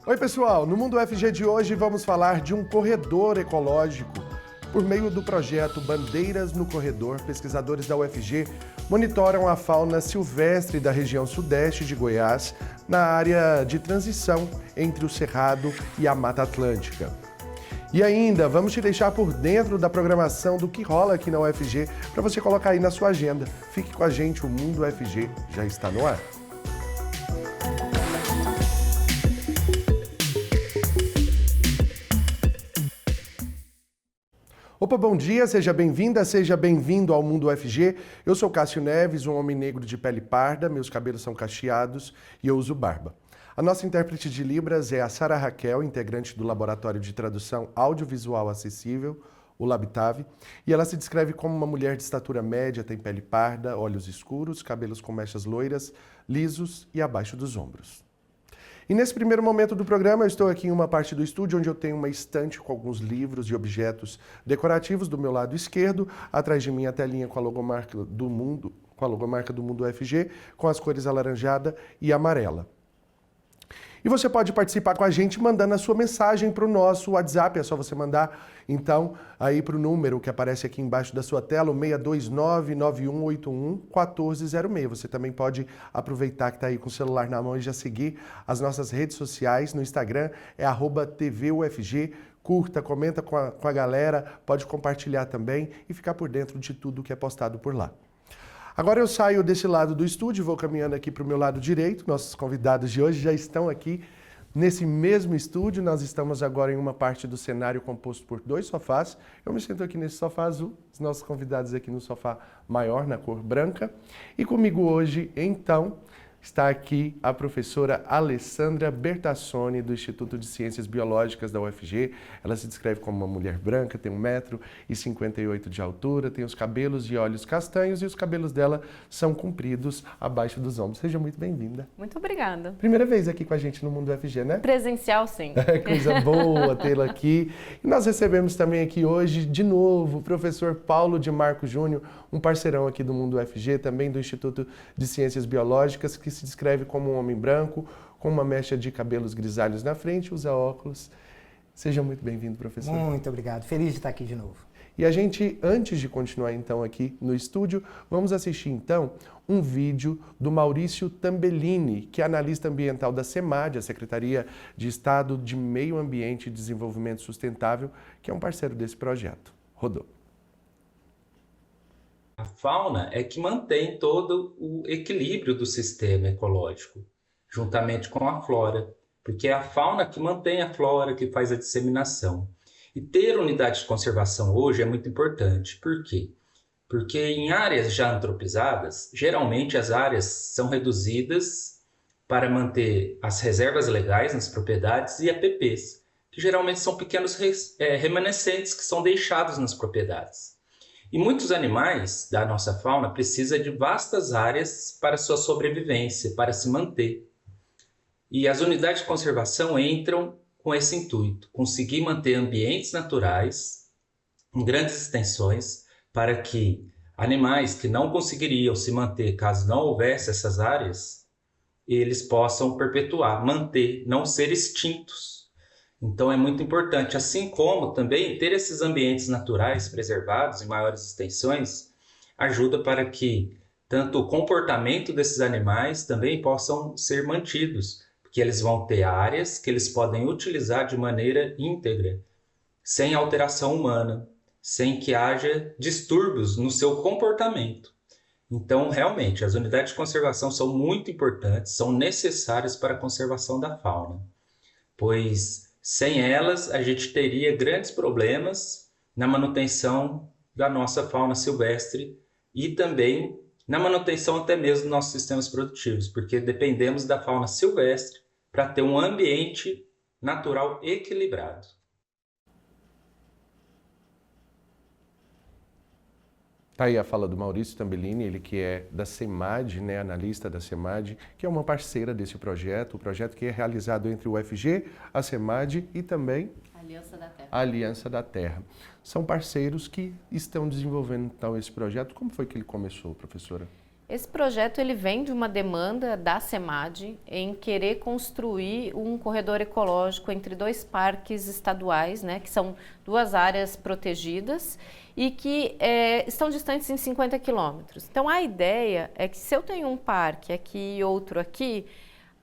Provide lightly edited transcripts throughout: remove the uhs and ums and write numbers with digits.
Oi pessoal, no Mundo UFG de hoje vamos falar de um corredor ecológico. Por meio do projeto Bandeiras no Corredor, pesquisadores da UFG monitoram a fauna silvestre da região sudeste de Goiás, na área de transição entre o Cerrado e a Mata Atlântica. E ainda, vamos te deixar por dentro da programação do que rola aqui na UFG, para você colocar aí na sua agenda. Fique com a gente, o Mundo UFG já está no ar. Opa, bom dia, seja bem-vinda, seja bem-vindo ao Mundo UFG. Eu sou Cássio Neves, um homem negro de pele parda, meus cabelos são cacheados e eu uso barba. A nossa intérprete de Libras é a Sara Raquel, integrante do Laboratório de Tradução Audiovisual Acessível, o Labitave, e ela se descreve como uma mulher de estatura média, tem pele parda, olhos escuros, cabelos com mechas loiras, lisos e abaixo dos ombros. E nesse primeiro momento do programa, eu estou aqui em uma parte do estúdio onde eu tenho uma estante com alguns livros e objetos decorativos do meu lado esquerdo, atrás de mim a telinha com a logomarca do Mundo, UFG, com as cores alaranjada e amarela. E você pode participar com a gente mandando a sua mensagem para o nosso WhatsApp, é só você mandar então aí para o número que aparece aqui embaixo da sua tela, o 629-9181-1406. Você também pode aproveitar que está aí com o celular na mão e já seguir as nossas redes sociais. No Instagram é @tvufg. Curta, comenta com a galera, pode compartilhar também e ficar por dentro de tudo que é postado por lá. Agora eu saio desse lado do estúdio, vou caminhando aqui para o meu lado direito. Nossos convidados de hoje já estão aqui nesse mesmo estúdio. Nós estamos agora em uma parte do cenário composto por 2 sofás. Eu me sento aqui nesse sofá azul, os nossos convidados aqui no sofá maior, na cor branca. E comigo hoje, então, está aqui a professora Alessandra Bertassoni, do Instituto de Ciências Biológicas da UFG. Ela se descreve como uma mulher branca, tem 1,58 m de altura, tem os cabelos e olhos castanhos e os cabelos dela são compridos abaixo dos ombros. Seja muito bem-vinda. Muito obrigada. Primeira vez aqui com a gente no Mundo UFG, né? Presencial, sim. Coisa boa tê-la aqui. E nós recebemos também aqui hoje, de novo, o professor Paulo de Marco Júnior, um parceirão aqui do Mundo UFG, também do Instituto de Ciências Biológicas, que se descreve como um homem branco, com uma mecha de cabelos grisalhos na frente, usa óculos. Seja muito bem-vindo, professor. Muito obrigado. Feliz de estar aqui de novo. E a gente, antes de continuar então aqui no estúdio, vamos assistir então um vídeo do Maurício Tambellini, que é analista ambiental da SEMAD, a Secretaria de Estado de Meio Ambiente e Desenvolvimento Sustentável, que é um parceiro desse projeto. Rodou. A fauna é que mantém todo o equilíbrio do sistema ecológico, juntamente com a flora, porque é a fauna que mantém a flora, que faz a disseminação. E ter unidade de conservação hoje é muito importante. Por quê? Porque em áreas já antropizadas, geralmente as áreas são reduzidas para manter as reservas legais nas propriedades e APPs, que geralmente são pequenos remanescentes que são deixados nas propriedades. E muitos animais da nossa fauna precisam de vastas áreas para sua sobrevivência, para se manter. E as unidades de conservação entram com esse intuito, conseguir manter ambientes naturais em grandes extensões para que animais que não conseguiriam se manter caso não houvesse essas áreas, eles possam perpetuar, manter, não ser extintos. Então é muito importante, assim como também ter esses ambientes naturais preservados em maiores extensões, ajuda para que tanto o comportamento desses animais também possam ser mantidos, porque eles vão ter áreas que eles podem utilizar de maneira íntegra, sem alteração humana, sem que haja distúrbios no seu comportamento. Então, realmente, as unidades de conservação são muito importantes, são necessárias para a conservação da fauna, pois sem elas, a gente teria grandes problemas na manutenção da nossa fauna silvestre e também na manutenção até mesmo dos nossos sistemas produtivos, porque dependemos da fauna silvestre para ter um ambiente natural equilibrado. Está aí a fala do Maurício Tambellini, ele que é da SEMAD, né, analista da SEMAD, que é uma parceira desse projeto, o projeto que é realizado entre o UFG, a SEMAD e também a Aliança da Terra. São parceiros que estão desenvolvendo então esse projeto. Como foi que ele começou, professora? Esse projeto ele vem de uma demanda da SEMAD em querer construir um corredor ecológico entre dois parques estaduais, né, que são duas áreas protegidas e que estão distantes em 50 quilômetros. Então a ideia é que se eu tenho um parque aqui e outro aqui,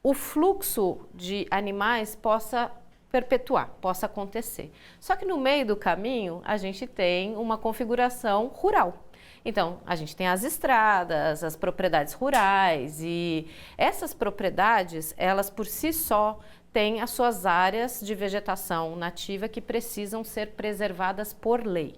o fluxo de animais possa perpetuar, possa acontecer. Só que no meio do caminho a gente tem uma configuração rural. Então, a gente tem as estradas, as propriedades rurais e essas propriedades, elas por si só têm as suas áreas de vegetação nativa que precisam ser preservadas por lei.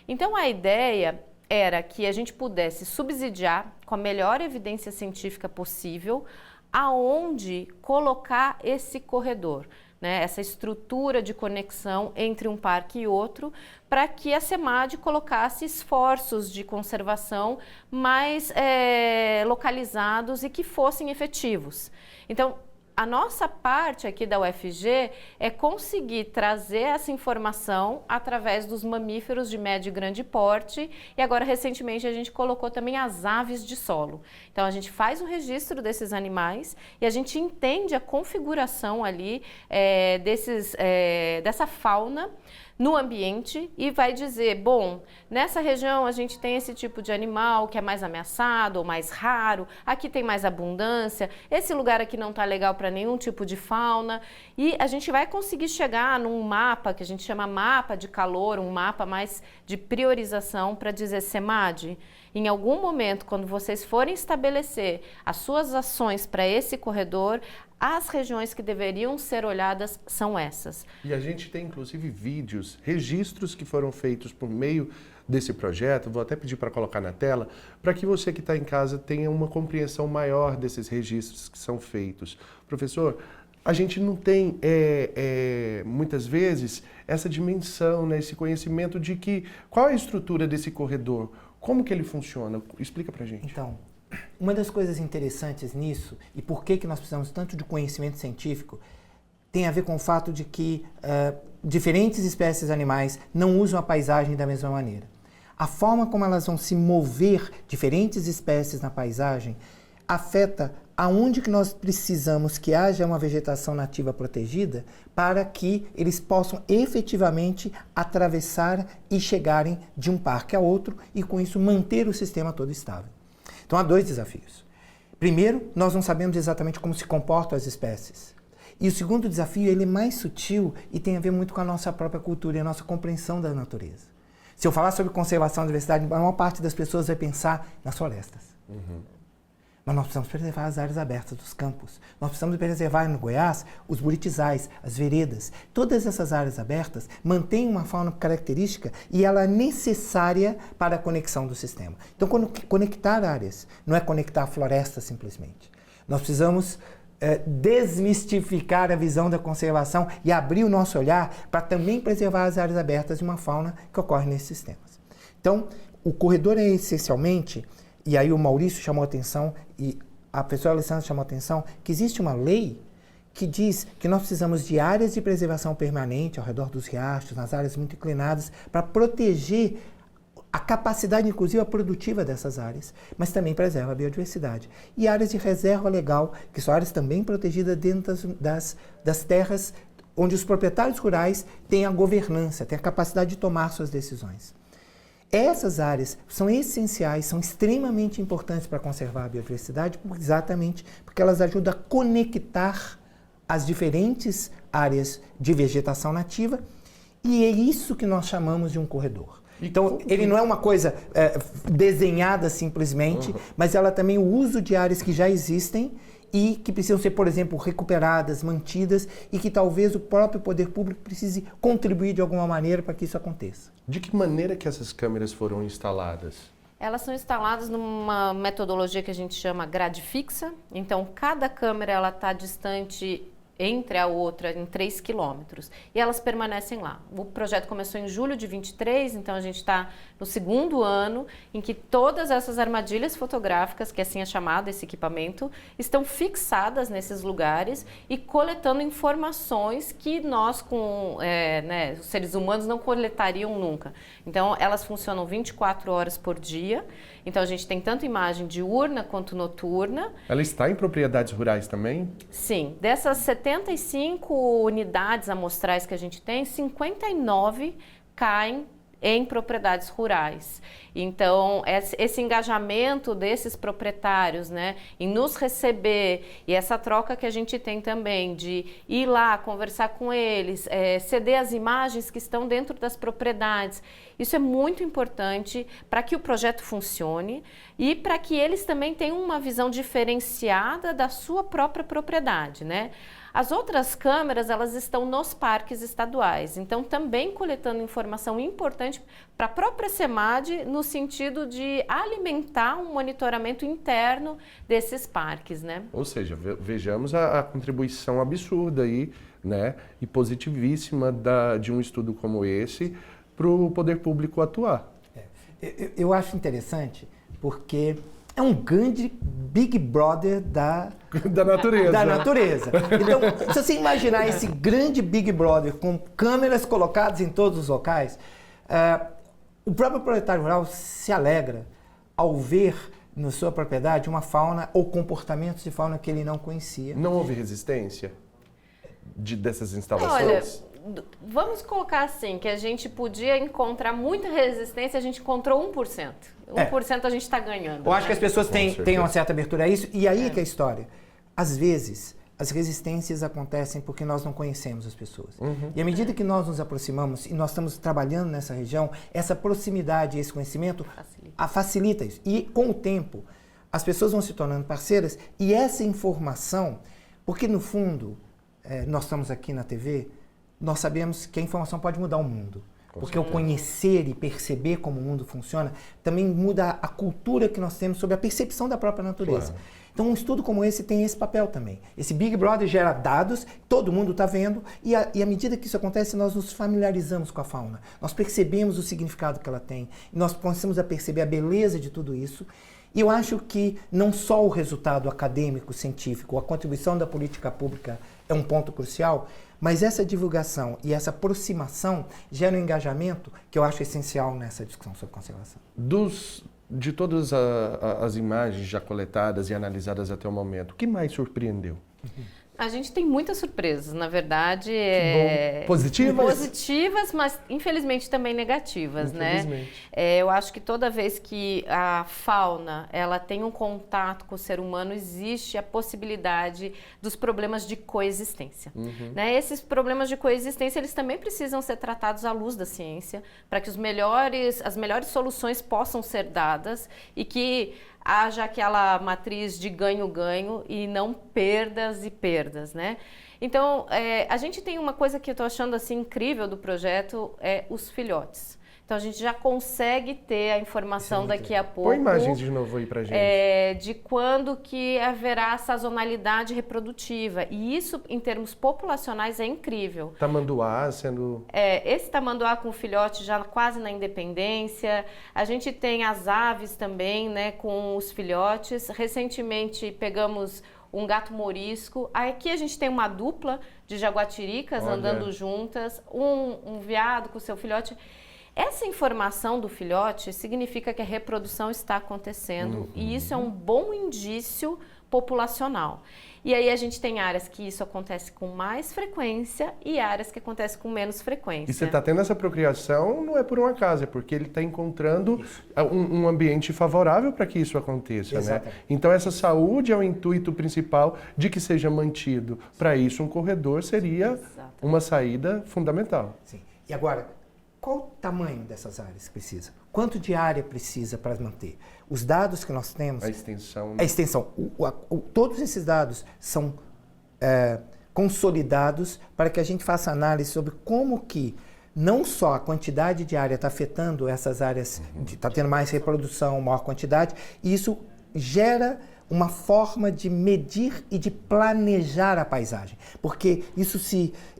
Então, a ideia era que a gente pudesse subsidiar com a melhor evidência científica possível aonde colocar esse corredor, né, essa estrutura de conexão entre um parque e outro, para que a SEMAD colocasse esforços de conservação mais localizados e que fossem efetivos. Então, a nossa parte aqui da UFG é conseguir trazer essa informação através dos mamíferos de médio e grande porte e agora recentemente a gente colocou também as aves de solo. Então a gente faz o registro desses animais e a gente entende a configuração ali dessa fauna no ambiente e vai dizer, bom, nessa região a gente tem esse tipo de animal que é mais ameaçado ou mais raro, aqui tem mais abundância, esse lugar aqui não está legal para nenhum tipo de fauna e a gente vai conseguir chegar num mapa que a gente chama mapa de calor, um mapa mais de priorização para dizer, SEMAD, em algum momento, quando vocês forem estabelecer as suas ações para esse corredor, as regiões que deveriam ser olhadas são essas. E a gente tem, inclusive, vídeos, registros que foram feitos por meio desse projeto, vou até pedir para colocar na tela, para que você que está em casa tenha uma compreensão maior desses registros que são feitos. Professor, a gente não tem, muitas vezes, essa dimensão, né, esse conhecimento de que qual é a estrutura desse corredor, como que ele funciona? Explica para a gente. Então, uma das coisas interessantes nisso, e por que nós precisamos tanto de conhecimento científico, tem a ver com o fato de que diferentes espécies animais não usam a paisagem da mesma maneira. A forma como elas vão se mover, diferentes espécies na paisagem, afeta aonde que nós precisamos que haja uma vegetação nativa protegida para que eles possam efetivamente atravessar e chegarem de um parque a outro e com isso manter o sistema todo estável. Então há dois desafios. Primeiro, nós não sabemos exatamente como se comportam as espécies. E o segundo desafio, ele é mais sutil e tem a ver muito com a nossa própria cultura e a nossa compreensão da natureza. Se eu falar sobre conservação da diversidade, a maior parte das pessoas vai pensar nas florestas. Mas nós precisamos preservar as áreas abertas dos campos. Nós precisamos preservar no Goiás os buritizais, as veredas. Todas essas áreas abertas mantêm uma fauna característica e ela é necessária para a conexão do sistema. Então, quando conectar áreas, não é conectar florestas simplesmente. Nós precisamos desmistificar a visão da conservação e abrir o nosso olhar para também preservar as áreas abertas de uma fauna que ocorre nesses sistemas. Então, o corredor é essencialmente, e aí o Maurício chamou a atenção e a professora Alessandra chamou a atenção, que existe uma lei que diz que nós precisamos de áreas de preservação permanente ao redor dos riachos, nas áreas muito inclinadas, para proteger a capacidade, inclusive, produtiva dessas áreas, mas também preserva a biodiversidade. E áreas de reserva legal, que são áreas também protegidas dentro das terras onde os proprietários rurais têm a governança, têm a capacidade de tomar suas decisões. Essas áreas são essenciais, são extremamente importantes para conservar a biodiversidade, exatamente porque elas ajudam a conectar as diferentes áreas de vegetação nativa, e é isso que nós chamamos de um corredor. Então, ele não é uma coisa desenhada simplesmente, mas ela também o uso de áreas que já existem e que precisam ser, por exemplo, recuperadas, mantidas e que talvez o próprio poder público precise contribuir de alguma maneira para que isso aconteça. De que maneira que essas câmeras foram instaladas? Elas são instaladas numa metodologia que a gente chama grade fixa. Então, cada câmera ela está distante entre a outra em 3 quilômetros. E elas permanecem lá. O projeto começou em julho de 23, então a gente está no segundo ano em que todas essas armadilhas fotográficas, que assim é chamado esse equipamento, estão fixadas nesses lugares e coletando informações que nós, os seres humanos, não coletariam nunca. Então, elas funcionam 24 horas por dia. Então, a gente tem tanto imagem diurna quanto noturna. Ela está em propriedades rurais também? Sim. Dessas 75 unidades amostrais que a gente tem, 59 caem em propriedades rurais. Então, esse engajamento desses proprietários, né, em nos receber, e essa troca que a gente tem também de ir lá, conversar com eles, ceder as imagens que estão dentro das propriedades, isso é muito importante para que o projeto funcione e para que eles também tenham uma visão diferenciada da sua própria propriedade, né? As outras câmeras, elas estão nos parques estaduais, então também coletando informação importante para a própria SEMAD no sentido de alimentar um monitoramento interno desses parques, né? Ou seja, vejamos a contribuição absurda aí, né, e positivíssima de um estudo como esse para o poder público atuar. Eu acho interessante porque é um grande Big Brother da natureza. Da natureza. Então, se você imaginar esse grande Big Brother com câmeras colocadas em todos os locais, o próprio proprietário rural se alegra ao ver na sua propriedade uma fauna ou comportamentos de fauna que ele não conhecia. Não houve resistência dessas instalações? Olha, vamos colocar assim, que a gente podia encontrar muita resistência, a gente encontrou 1%. 1% a gente está ganhando. Eu acho que as pessoas têm uma certa abertura a isso, e aí que é a história. Às vezes, as resistências acontecem porque nós não conhecemos as pessoas. E à medida que nós nos aproximamos, e nós estamos trabalhando nessa região, essa proximidade, esse conhecimento facilita isso. E com o tempo, as pessoas vão se tornando parceiras, e essa informação, porque no fundo, nós estamos aqui na TV, nós sabemos que a informação pode mudar o mundo. Porque o conhecer e perceber como o mundo funciona também muda a cultura que nós temos sobre a percepção da própria natureza. Claro. Então, um estudo como esse tem esse papel também. Esse Big Brother gera dados, todo mundo está vendo, e à medida que isso acontece, nós nos familiarizamos com a fauna. Nós percebemos o significado que ela tem, e nós começamos a perceber a beleza de tudo isso. E eu acho que não só o resultado acadêmico, científico, a contribuição da política pública é um ponto crucial, mas essa divulgação e essa aproximação gera um engajamento que eu acho essencial nessa discussão sobre conservação. De todas as imagens já coletadas e analisadas até o momento, o que mais surpreendeu? A gente tem muitas surpresas, na verdade. Positivas? Positivas, mas infelizmente também negativas, né? Eu acho que toda vez que a fauna ela tem um contato com o ser humano, existe a possibilidade dos problemas de coexistência. Né? Esses problemas de coexistência, eles também precisam ser tratados à luz da ciência, para que as melhores soluções possam ser dadas e que haja aquela matriz de ganho-ganho e não perdas e perdas, né? Então, a gente tem uma coisa que eu estou achando assim incrível do projeto, os filhotes. Então, a gente já consegue ter a informação daqui a pouco. Põe imagens de novo aí pra gente. De quando que haverá sazonalidade reprodutiva. E isso, em termos populacionais, é incrível. Tamanduá sendo... esse tamanduá com filhote já quase na independência. A gente tem as aves também, né, com os filhotes. Recentemente, pegamos um gato morisco. Aqui a gente tem uma dupla de jaguatiricas andando juntas. Um veado com seu filhote. Essa informação do filhote significa que a reprodução está acontecendo e isso é um bom indício populacional. E aí a gente tem áreas que isso acontece com mais frequência e áreas que acontece com menos frequência. E você está tendo essa procriação não é por um acaso, é porque ele está encontrando um ambiente favorável para que isso aconteça, né? Então essa saúde é o intuito principal de que seja mantido. Para isso um corredor seria uma saída fundamental. Sim. E agora, qual o tamanho dessas áreas que precisa? Quanto de área precisa para manter? Os dados que nós temos... A extensão. A extensão. Todos esses dados são consolidados para que a gente faça análise sobre como que não só a quantidade de área está afetando essas áreas, está tendo mais reprodução, maior quantidade, e isso gera uma forma de medir e de planejar a paisagem. Porque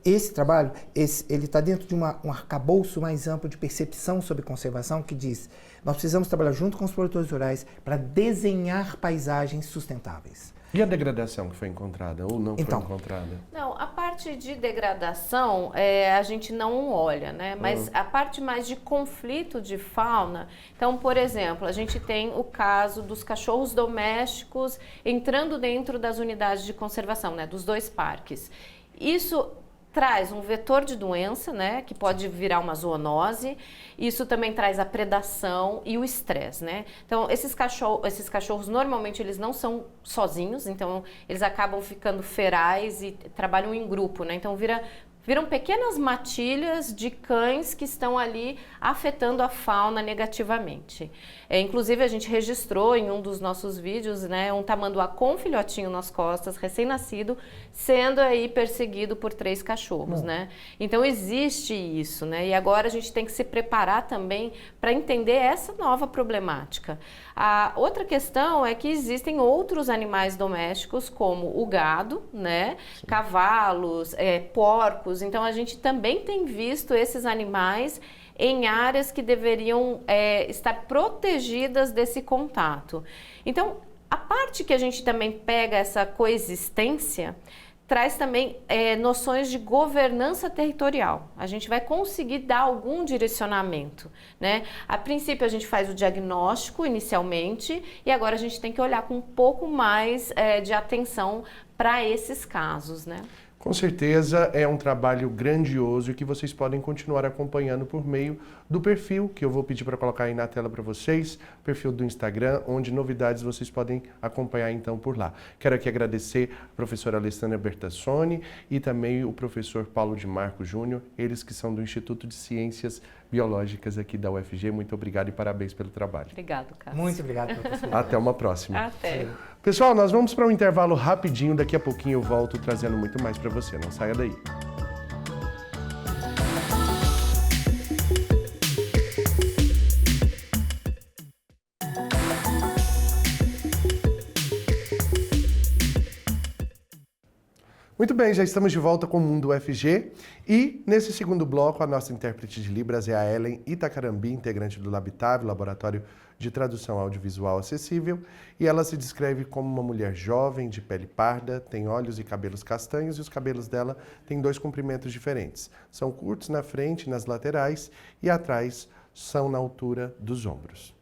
esse trabalho, ele está dentro de um arcabouço mais amplo de percepção sobre conservação que diz: nós precisamos trabalhar junto com os produtores rurais para desenhar paisagens sustentáveis. E a degradação que foi encontrada ou não foi encontrada? Não, a parte de degradação a gente não olha, né? Mas a parte mais de conflito de fauna, então, por exemplo, a gente tem o caso dos cachorros domésticos entrando dentro das unidades de conservação, né? Dos 2 parques. Isso traz um vetor de doença, né, que pode virar uma zoonose. Isso também traz a predação e o estresse, né? Então, esses cachorros normalmente eles não são sozinhos, então eles acabam ficando ferais e trabalham em grupo, né? Então viram pequenas matilhas de cães que estão ali afetando a fauna negativamente. Inclusive, a gente registrou em um dos nossos vídeos, né, um tamanduá com filhotinho nas costas, recém-nascido, sendo aí perseguido por 3 cachorros, né? Então, existe isso, né? E agora a gente tem que se preparar também para entender essa nova problemática. A outra questão é que existem outros animais domésticos, como o gado, né? Cavalos, porcos. Então, a gente também tem visto esses animais em áreas que deveriam estar protegidas desse contato. Então, a parte que a gente também pega essa coexistência traz também noções de governança territorial. A gente vai conseguir dar algum direcionamento, né? A princípio, a gente faz o diagnóstico inicialmente e agora a gente tem que olhar com um pouco mais de atenção para esses casos, né? Com certeza é um trabalho grandioso e que vocês podem continuar acompanhando por meio do perfil, que eu vou pedir para colocar aí na tela para vocês, perfil do Instagram, onde novidades vocês podem acompanhar então por lá. Quero aqui agradecer a professora Alessandra Bertassoni e também o professor Paulo de Marco Júnior, eles que são do Instituto de Ciências Biológicas aqui da UFG. Muito obrigado e parabéns pelo trabalho. Obrigado, Cássio. Muito obrigado, professor. Até uma próxima. Até. Pessoal, nós vamos para um intervalo rapidinho, daqui a pouquinho eu volto trazendo muito mais para você, não saia daí. Muito bem, já estamos de volta com o Mundo UFG e nesse segundo bloco a nossa intérprete de Libras é a Ellen Itacarambi, integrante do Labitave, Laboratório de Tradução Audiovisual Acessível, e ela se descreve como uma mulher jovem, de pele parda, tem olhos e cabelos castanhos e os cabelos dela têm 2 comprimentos diferentes. São curtos na frente e nas laterais e atrás são na altura dos ombros.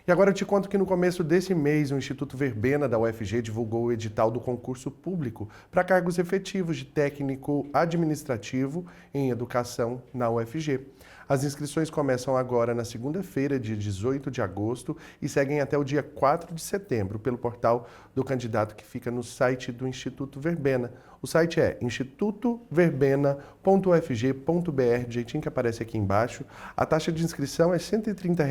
E agora eu te conto que no começo desse mês o Instituto Verbena da UFG divulgou o edital do concurso público para cargos efetivos de técnico administrativo em educação na UFG. As inscrições começam agora na segunda-feira, dia 18 de agosto, e seguem até o dia 4 de setembro pelo portal do candidato que fica no site do Instituto Verbena. O site é institutoverbena.ufg.br, do jeitinho que aparece aqui embaixo. A taxa de inscrição é R$ 130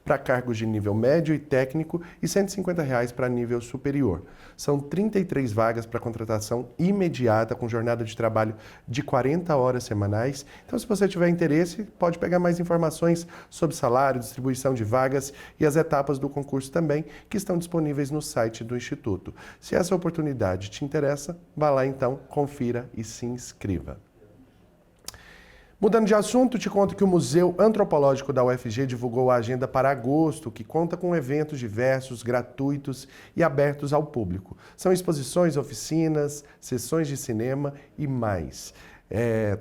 para cargos de nível médio e técnico e R$ 150 para nível superior. São 33 vagas para contratação imediata, com jornada de trabalho de 40 horas semanais. Então, se você tiver interesse, pode pegar mais informações sobre salário, distribuição de vagas e as etapas do concurso também, que estão disponíveis no site do Instituto. Se essa oportunidade te interessa, vá lá então, confira e se inscreva. Mudando de assunto, te conto que o Museu Antropológico da UFG divulgou a agenda para agosto, que conta com eventos diversos, gratuitos e abertos ao público. São exposições, oficinas, sessões de cinema e mais.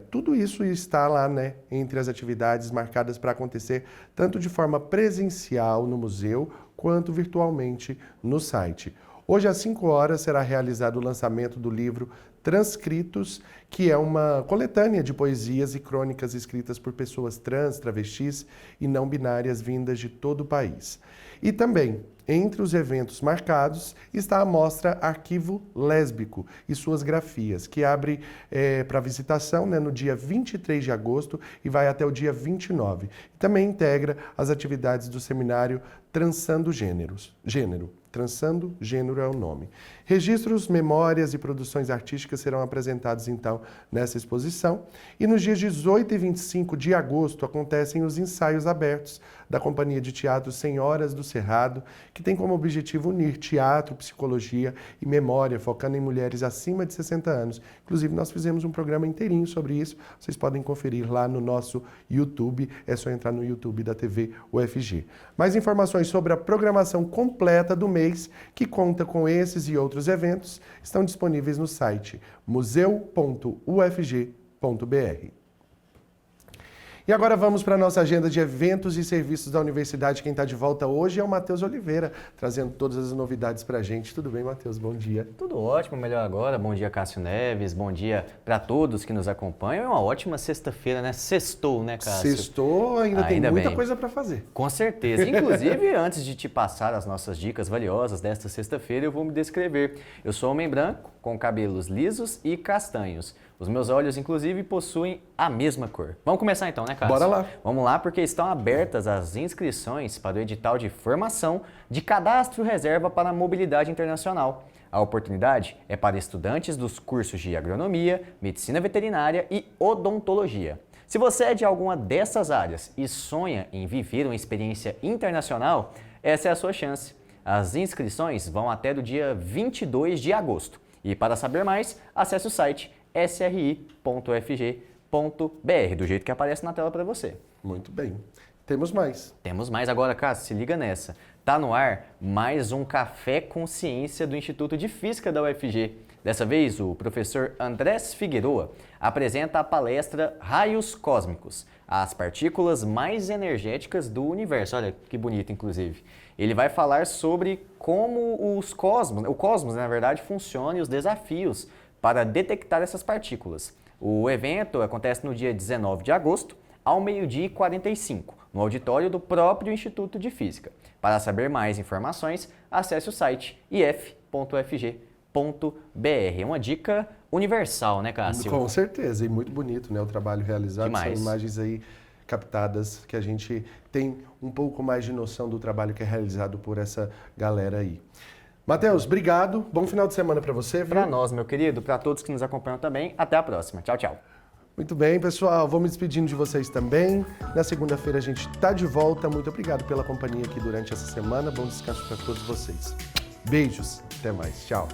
Tudo isso está lá, né, entre as atividades marcadas para acontecer tanto de forma presencial no museu, quanto virtualmente no site. Hoje, às 5 horas, será realizado o lançamento do livro Transcritos, que é uma coletânea de poesias e crônicas escritas por pessoas trans, travestis e não binárias vindas de todo o país. E também, entre os eventos marcados, está a mostra Arquivo Lésbico e suas grafias, que abre para visitação, né, no dia 23 de agosto e vai até o dia 29. E também integra as atividades do seminário Transando Gênero. Transando Gênero é o nome. Registros, memórias e produções artísticas serão apresentados, então, nessa exposição. E nos dias 18 e 25 de agosto acontecem os ensaios abertos da Companhia de Teatro Senhoras do Cerrado, que tem como objetivo unir teatro, psicologia e memória, focando em mulheres acima de 60 anos. Inclusive, nós fizemos um programa inteirinho sobre isso, vocês podem conferir lá no nosso YouTube, é só entrar no YouTube da TV UFG. Mais informações sobre a programação completa do mês, que conta com esses e outros eventos, estão disponíveis no site museu.ufg.br. E agora vamos para a nossa agenda de eventos e serviços da Universidade. Quem está de volta hoje é o Matheus Oliveira, trazendo todas as novidades para a gente. Tudo bem, Matheus? Bom dia. Tudo ótimo, melhor agora. Bom dia, Cássio Neves. Bom dia para todos que nos acompanham. É uma ótima sexta-feira, né? Sextou, né, Cássio? Sextou, ainda tem muita bem. coisa para fazer. Com certeza. Inclusive, antes de te passar as nossas dicas valiosas desta sexta-feira, eu vou me descrever. Eu sou homem branco, com cabelos lisos e castanhos. Os meus olhos, inclusive, possuem a mesma cor. Vamos começar então, né, Cássio? Bora lá. Vamos lá, porque estão abertas as inscrições para o edital de formação de cadastro reserva para a mobilidade internacional. A oportunidade é para estudantes dos cursos de agronomia, medicina veterinária e odontologia. Se você é de alguma dessas áreas e sonha em viver uma experiência internacional, essa é a sua chance. As inscrições vão até o dia 22 de agosto. E para saber mais, acesse o site sri.fg.br, do jeito que aparece na tela para você. Muito bem. Temos mais. Temos mais agora, Cássio, se liga nessa. Tá no ar mais um Café com Ciência do Instituto de Física da UFG. Dessa vez, o professor Andrés Figueroa apresenta a palestra Raios Cósmicos, as partículas mais energéticas do universo. Olha que bonito, inclusive. Ele vai falar sobre como o cosmos, na verdade, funciona e os desafios para detectar essas partículas. O evento acontece no dia 19 de agosto, ao 12h45, no auditório do próprio Instituto de Física. Para saber mais informações, acesse o site if.fg.br. É uma dica universal, né, Cássio? Com certeza, e muito bonito, né, o trabalho realizado. Demais. São imagens aí captadas que a gente tem um pouco mais de noção do trabalho que é realizado por essa galera aí. Matheus, obrigado. Bom final de semana para você. Para nós, meu querido, para todos que nos acompanham também. Até a próxima. Tchau, tchau. Muito bem, pessoal. Vou me despedindo de vocês também. Na segunda-feira a gente está de volta. Muito obrigado pela companhia aqui durante essa semana. Bom descanso para todos vocês. Beijos. Até mais. Tchau.